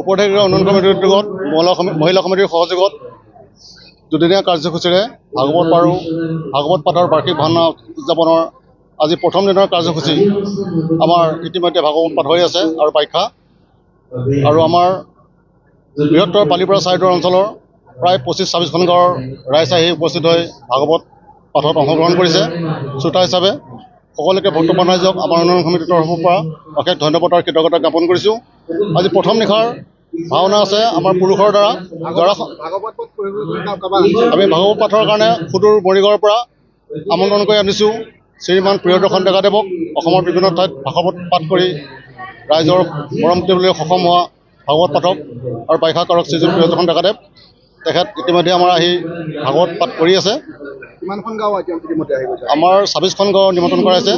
উপদেশগাঁও উন্নয়ন কমিটিৰ উদ্যোগত মহিলা সমিতিৰ সহযোগত দুদিনীয়া কাৰ্যসূচীৰে ভাগৱত পাঠৰ বাৰ্ষিক ভাওনা উদযাপনৰ আজি প্ৰথম দিনৰ কাৰ্যসূচী। আমাৰ ইতিমধ্যে ভাগৱত পাঠ হৈ আছে আৰু পৰীক্ষা, আৰু আমাৰ বৃহত্তৰ পালিপাৰা চাইডৰ অঞ্চলৰ প্ৰায় 25-26খন গাঁৱৰ ৰাইজ আহি উপস্থিত হৈ ভাগৱত পাঠত অংশগ্ৰহণ কৰিছে। শ্ৰোতা হিচাপে সকলোকে বৰ্তমান ৰাইজক আমাৰ উন্নয়ন সমিতিৰ তৰফৰ পৰা অশেষ ধন্যবাদ আৰু কৃতজ্ঞতা জ্ঞাপন কৰিছোঁ। আজি প্ৰথম নিশাৰ ভাওনা আছে আমাৰ পুৰুষৰ দ্বাৰা। আমি ভাগৱত পাঠৰ কাৰণে সুদূৰ মৰিগাঁৱৰ পৰা আমন্ত্ৰণ কৰি আনিছোঁ শ্ৰীমান প্ৰিয়দৰ্শন ডেকাদেৱক। অসমৰ বিভিন্ন ঠাইত ভাগৱত পাঠ কৰি ৰাইজৰ মৰম কৰিবলৈ সক্ষম হোৱা ভাগৱত পাঠক আৰু বাখ্যাকাৰক শ্ৰীযুত প্ৰিয়দৰ্শন ডেকাদেৱ, তেখেত ইতিমধ্যে আমাৰ আহি ভাগৱত পাঠ কৰি আছে। আমাৰ 26খন গাঁও নিমন্ত্ৰণ কৰাইছে।